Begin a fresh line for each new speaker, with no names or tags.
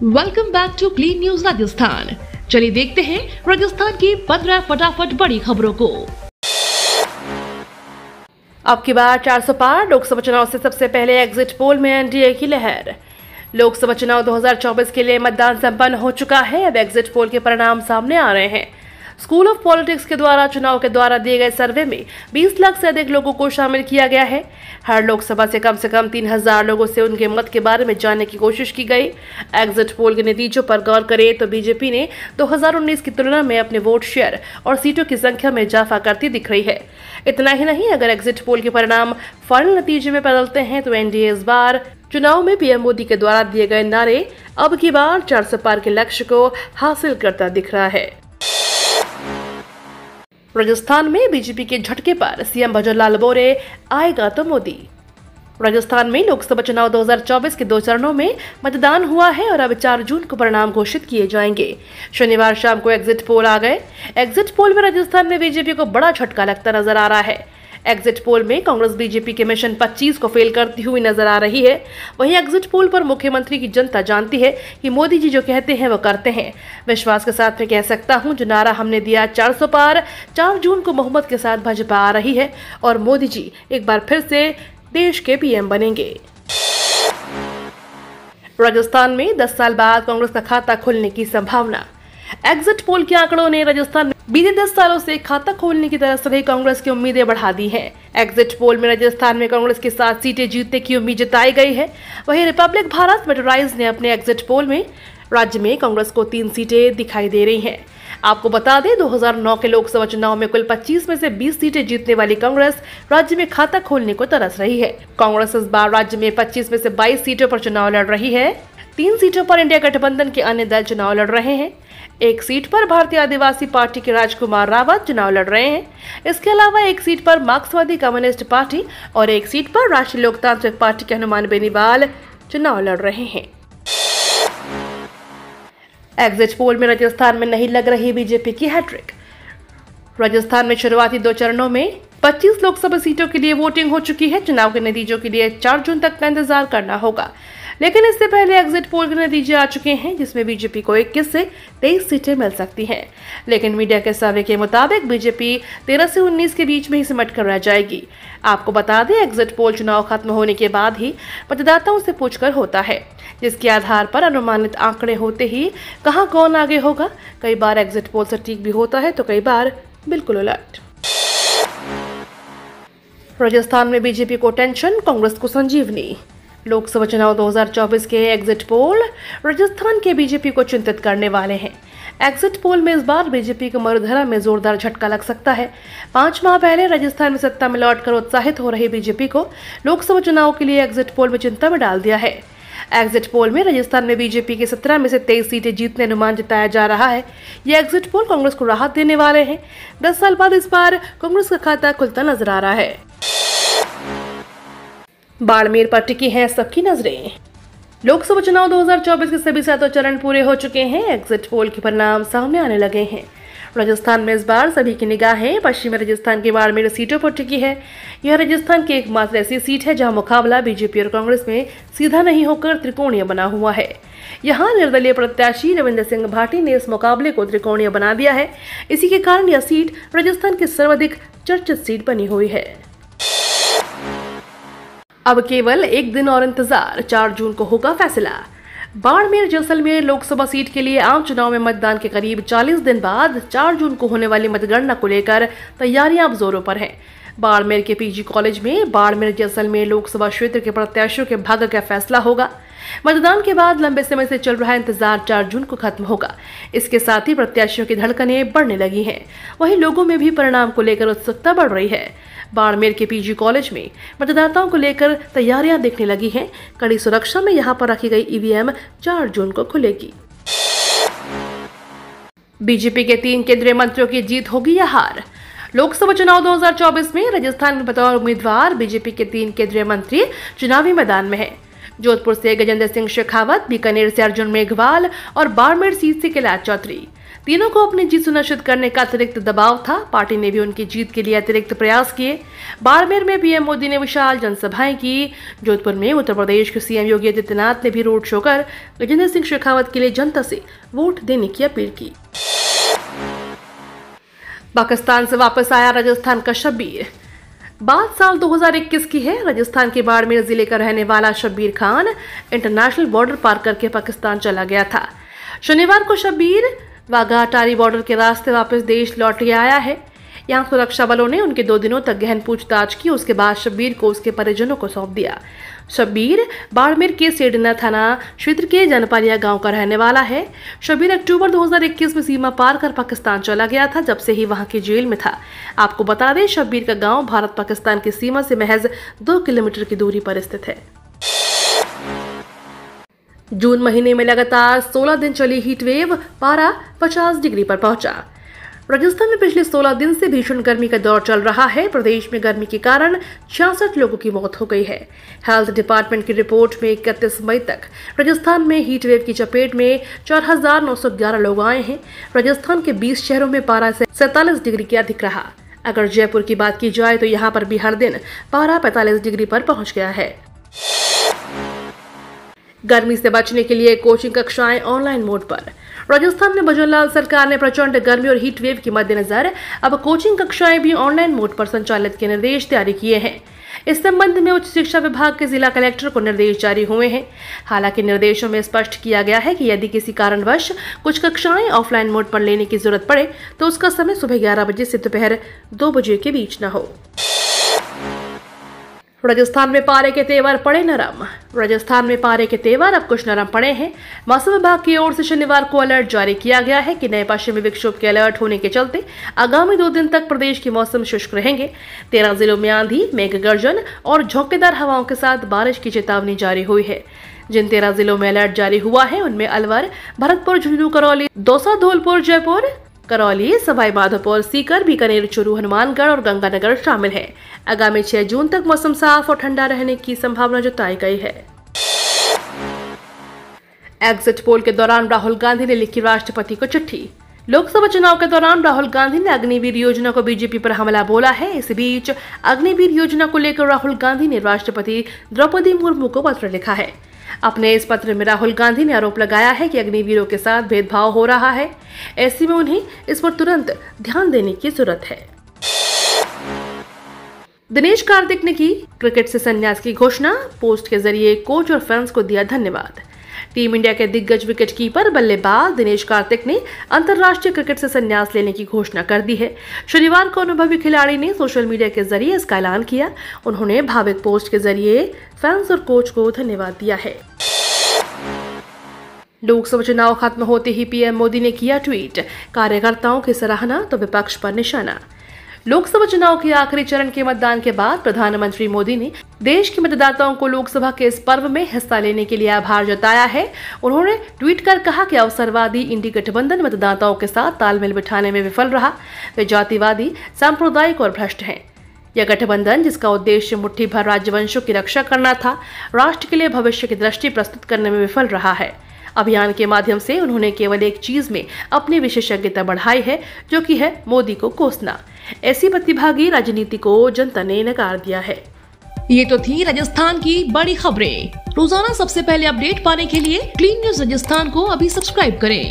Welcome back to clean news Rajasthan. चलिए देखते हैं राजस्थान की 15 फटाफट बड़ी खबरों को।
अब की बार 400 पार, लोकसभा चुनाव से सबसे पहले एग्जिट पोल में एनडीए की लहर। लोकसभा चुनाव 2024 के लिए मतदान संपन्न हो चुका है। अब एग्जिट पोल के परिणाम सामने आ रहे हैं। स्कूल ऑफ पॉलिटिक्स के द्वारा चुनाव के द्वारा दिए गए सर्वे में 20 लाख से अधिक लोगों को शामिल किया गया है। हर लोकसभा से कम 3000 लोगों से उनके मत के बारे में जानने की कोशिश की गई। एग्जिट पोल के नतीजों पर गौर करें तो बीजेपी ने 2019 की तुलना में अपने वोट शेयर और सीटों की संख्या में इजाफा करती दिख रही है। इतना ही नहीं, अगर एग्जिट पोल के परिणाम फाइनल नतीजे में बदलते हैं तो एनडीए इस बार चुनाव में पीएम मोदी के द्वारा दिए गए नारे अब की बार 400 पार के लक्ष्य को हासिल करता दिख रहा है। राजस्थान में बीजेपी के झटके पर सीएम भजनलाल बोले, आएगा तो मोदी। राजस्थान में लोकसभा चुनाव 2024 के 2 चरणों में मतदान हुआ है और अब 4 जून को परिणाम घोषित किए जाएंगे। शनिवार शाम को एग्जिट पोल आ गए। एग्जिट पोल में राजस्थान में बीजेपी को बड़ा झटका लगता नजर आ रहा है। एग्जिट पोल में कांग्रेस बीजेपी के मिशन 25 को फेल करती हुई नजर आ रही है। वहीं एग्जिट पोल पर मुख्यमंत्री की जनता जानती है कि मोदी जी जो कहते हैं वो करते हैं। विश्वास के साथ मैं कह सकता हूं, जो नारा हमने दिया 400 पार, 4 जून को बहुमत के साथ भाजपा आ रही है और मोदी जी एक बार फिर से देश के पीएम बनेंगे। राजस्थान में 10 साल बाद कांग्रेस का खाता खुलने की संभावना। एग्जिट पोल के आंकड़ों ने राजस्थान में बीते 10 सालों से खाता खोलने की तरफ से कांग्रेस की उम्मीदें बढ़ा दी हैं। एग्जिट पोल में राजस्थान में कांग्रेस के 7 सीटें जीतने की उम्मीद जताई गई है। वहीं रिपब्लिक भारत मेटोराइज ने अपने एग्जिट पोल में राज्य में कांग्रेस को 3 सीटें दिखाई दे रही हैं। आपको बता दें, 2009 के लोकसभा चुनाव में कुल 25 में से 20 सीटें जीतने वाली कांग्रेस राज्य में खाता खोलने को तरस रही है। कांग्रेस इस बार राज्य में 25 में से 22 सीटों पर चुनाव लड़ रही है। 3 सीटों पर इंडिया गठबंधन के अन्य दल चुनाव लड़ रहे हैं। 1 सीट पर भारतीय आदिवासी पार्टी के राजकुमार रावत चुनाव लड़ रहे हैं। इसके अलावा 1 सीट पर मार्क्सवादी कम्युनिस्ट पार्टी और 1 सीट पर राष्ट्रीय लोकतांत्रिक पार्टी के हनुमान बेनीवाल चुनाव लड़ रहे हैं। एग्जिट पोल में राजस्थान में नहीं लग रही बीजेपी की हैट्रिक। राजस्थान में शुरुआती 2 चरणों में 25 लोकसभा सीटों के लिए वोटिंग हो चुकी है। चुनाव के नतीजों के लिए 4 जून तक का इंतजार करना होगा, लेकिन इससे पहले एग्जिट पोल के नतीजे आ चुके हैं, जिसमें बीजेपी को 21 से 23 सीटें मिल सकती हैं। लेकिन मीडिया के सर्वे के मुताबिक बीजेपी 13 से 19 के बीच में ही सिमट कर रह जाएगी। आपको बता दें, एग्जिट पोल चुनाव खत्म होने के बाद ही मतदाताओं से पूछकर होता है, जिसके आधार पर अनुमानित आंकड़े होते ही कहां कौन आगे होगा। कई बार एग्जिट पोल सटीक भी होता है तो कई बार बिल्कुल उलट। राजस्थान में बीजेपी को टेंशन, कांग्रेस को संजीवनी। लोकसभा चुनाव 2024 के एग्जिट पोल राजस्थान के बीजेपी को चिंतित करने वाले हैं। एग्जिट पोल में इस बार बीजेपी को मरुधरा में जोरदार झटका लग सकता है। 5 माह पहले राजस्थान में सत्ता में लौटकर उत्साहित हो रही बीजेपी को लोकसभा चुनाव के लिए एग्जिट पोल में चिंता में डाल दिया है। एग्जिट पोल में राजस्थान में बीजेपी के 17 में से 23 सीटें जीतने अनुमान जताया जा रहा है। यह एग्जिट पोल कांग्रेस को राहत देने वाले हैं। 10 साल बाद इस बार कांग्रेस का खाता खुलता नजर आ रहा है। बाड़मेर पर टिकी हैं सबकी नजरें। लोकसभा चुनाव 2024 के सभी 7 चरण पूरे हो चुके हैं। एग्जिट पोल के परिणाम सामने आने लगे हैं। राजस्थान में इस बार सभी की निगाहें पश्चिमी राजस्थान की बाड़मेर सीटों पर टिकी है। यह राजस्थान की एकमात्र ऐसी सीट है जहां मुकाबला बीजेपी और कांग्रेस में सीधा नहीं होकर त्रिकोणीय बना हुआ है। यहां निर्दलीय प्रत्याशी रविंद्र सिंह भाटी ने इस मुकाबले को त्रिकोणीय बना दिया है। इसी के कारण यह सीट राजस्थान की सर्वाधिक चर्चित सीट बनी हुई है। अब केवल 1 दिन और इंतजार, 4 जून को होगा फैसला। बाड़मेर जैसलमेर लोकसभा सीट के लिए आम चुनाव में मतदान के करीब 40 दिन बाद 4 जून को होने वाली मतगणना को लेकर तैयारियां अब जोरों पर हैं। बाड़मेर के पीजी कॉलेज में बाड़मेर जैसलमेर लोकसभा क्षेत्र के प्रत्याशियों के भाग्य का फैसला होगा। मतदान के बाद लंबे समय से चल रहा इंतजार 4 जून को खत्म होगा। इसके साथ ही प्रत्याशियों की धड़कनें बढ़ने लगी हैं। वहीं लोगों में भी परिणाम को लेकर उत्सुकता बढ़ रही है। बाड़मेर के पीजी कॉलेज में मतदाताओं को लेकर तैयारियां दिखने लगी हैं। कड़ी सुरक्षा में यहां पर रखी गई ईवीएम 4 जून को खुलेगी। बीजेपी के 3 केंद्रीय मंत्रियों की जीत होगी या हार। लोकसभा चुनाव 2024 में राजस्थान में बतौर उम्मीदवार बीजेपी के 3 केंद्रीय मंत्री चुनावी मैदान में हैं। जोधपुर से गजेंद्र सिंह शेखावत, बीकानेर से अर्जुन मेघवाल और बाड़मेर सीट से कैलाश चौधरी। तीनों को अपनी जीत सुनिश्चित करने का अतिरिक्त दबाव था। पार्टी ने भी उनकी जीत के लिए अतिरिक्त प्रयास किए। बाड़मेर में पीएम मोदी ने विशाल जनसभाएं की। जोधपुर में उत्तर प्रदेश के सीएम योगी आदित्यनाथ ने भी रोड शो कर गजेंद्र सिंह शेखावत के लिए जनता से वोट देने की अपील की। पाकिस्तान से वापस आया राजस्थान का शब्बीर। बात साल 2021 की है। राजस्थान के बाड़मेर जिले का रहने वाला शब्बीर खान इंटरनेशनल बॉर्डर पार करके पाकिस्तान चला गया था। शनिवार को शब्बीर वाघा अटारी बॉर्डर के रास्ते वापस देश लौट के आया है। यहाँ सुरक्षा बलों ने उनके 2 दिनों तक गहन पूछताछ की। उसके बाद शब्बीर को उसके परिजनों को सौंप दिया। शब्बीर बाड़मेर के सेडना थाना क्षेत्र के जनपालिया गांव का रहने वाला है। शब्बीर अक्टूबर 2021 में सीमा पार कर पाकिस्तान चला गया था, जब से ही वहां की जेल में था। आपको बता दें, शब्बीर का गांव भारत पाकिस्तान की सीमा से महज 2 किलोमीटर की दूरी पर स्थित है। जून महीने में लगातार 16 दिन चली हीट वेव, पारा 50 डिग्री पर पहुंचा। राजस्थान में पिछले 16 दिन से भीषण गर्मी का दौर चल रहा है। प्रदेश में गर्मी के कारण 66 लोगों की मौत हो गई है। हेल्थ डिपार्टमेंट की रिपोर्ट में 31 मई तक राजस्थान में हीट वेव की चपेट में 4,911 लोग आए हैं। राजस्थान के 20 शहरों में पारा 47 डिग्री के अधिक रहा। अगर जयपुर की बात की जाए तो यहाँ पर भी हर दिन पारा 45 डिग्री पर पहुंच गया है। गर्मी से बचने के लिए कोचिंग कक्षाएं ऑनलाइन मोड पर। राजस्थान में भजनलाल सरकार ने प्रचंड गर्मी और हीट वेव के मद्देनजर अब कोचिंग कक्षाएं भी ऑनलाइन मोड पर संचालित के निर्देश जारी किए हैं। इस संबंध में उच्च शिक्षा विभाग के जिला कलेक्टर को निर्देश जारी हुए हैं। हालांकि निर्देशों में स्पष्ट किया गया है कि यदि किसी कारणवश कुछ कक्षाएं ऑफलाइन मोड पर लेने की जरूरत पड़े तो उसका समय सुबह 11 बजे से दोपहर 2 बजे के बीच न हो। राजस्थान में पारे के तेवर पड़े नरम। राजस्थान में पारे के तेवर अब कुछ नरम पड़े हैं। मौसम विभाग की ओर से शनिवार को अलर्ट जारी किया गया है कि नए पश्चिमी विक्षोभ के अलर्ट होने के चलते आगामी 2 दिन तक प्रदेश के मौसम शुष्क रहेंगे। 13 जिलों में आंधी, मेघ गर्जन और झोंकेदार हवाओं के साथ बारिश की चेतावनी जारी हुई है। जिन 13 जिलों में अलर्ट जारी हुआ है उनमें अलवर, भरतपुर, झुंझुनू, करौली, दौसा, धौलपुर, जयपुर, करौली, सवाई माधोपुर, सीकर, बीकानेर, चूरू, हनुमानगढ़ और गंगानगर शामिल है। आगामी 6 जून तक मौसम साफ और ठंडा रहने की संभावना जताई गई है। एग्जिट पोल के दौरान राहुल गांधी ने लिखी राष्ट्रपति को चिट्ठी। लोकसभा चुनाव के दौरान राहुल गांधी ने अग्निवीर योजना को बीजेपी पर हमला बोला है। इस बीच अग्निवीर योजना को लेकर राहुल गांधी ने राष्ट्रपति द्रौपदी मुर्मू को पत्र लिखा है। अपने इस पत्र में राहुल गांधी ने आरोप लगाया है कि अग्निवीरों के साथ भेदभाव हो रहा है। ऐसे में उन्हें इस पर तुरंत ध्यान देने की जरूरत है। दिनेश कार्तिक ने की क्रिकेट से संन्यास की घोषणा। पोस्ट के जरिए कोच और फैंस को दिया धन्यवाद। टीम इंडिया के दिग्गज विकेटकीपर बल्लेबाज दिनेश कार्तिक ने अंतर्राष्ट्रीय क्रिकेट से संन्यास लेने की घोषणा कर दी है। शनिवार को अनुभवी खिलाड़ी ने सोशल मीडिया के जरिए इसका ऐलान किया। उन्होंने भावुक पोस्ट के जरिए फैंस और कोच को धन्यवाद दिया है। लोकसभा चुनाव खत्म होते ही पीएम मोदी ने किया ट्वीट, कार्यकर्ताओं की सराहना तो विपक्ष पर निशाना। लोकसभा चुनाव के आखिरी चरण के मतदान के बाद प्रधानमंत्री मोदी ने देश के मतदाताओं को लोकसभा के इस पर्व में हिस्सा लेने के लिए आभार जताया है। उन्होंने ट्वीट कर कहा कि अवसरवादी इंडी गठबंधन मतदाताओं के साथ तालमेल बिठाने में विफल रहा। वे जातिवादी, सांप्रदायिक और भ्रष्ट हैं। यह गठबंधन, जिसका उद्देश्य मुट्ठी भर राज्यवंशों की रक्षा करना था, राष्ट्र के लिए भविष्य की दृष्टि प्रस्तुत करने में विफल रहा है। अभियान के माध्यम से उन्होंने केवल एक चीज में अपनी विशेषज्ञता बढ़ाई है, जो कि है मोदी को कोसना। ऐसी प्रतिभागी राजनीति को जनता ने नकार दिया है।
ये तो थी राजस्थान की बड़ी खबरें। रोजाना सबसे पहले अपडेट पाने के लिए क्लीन न्यूज राजस्थान को अभी सब्सक्राइब करें।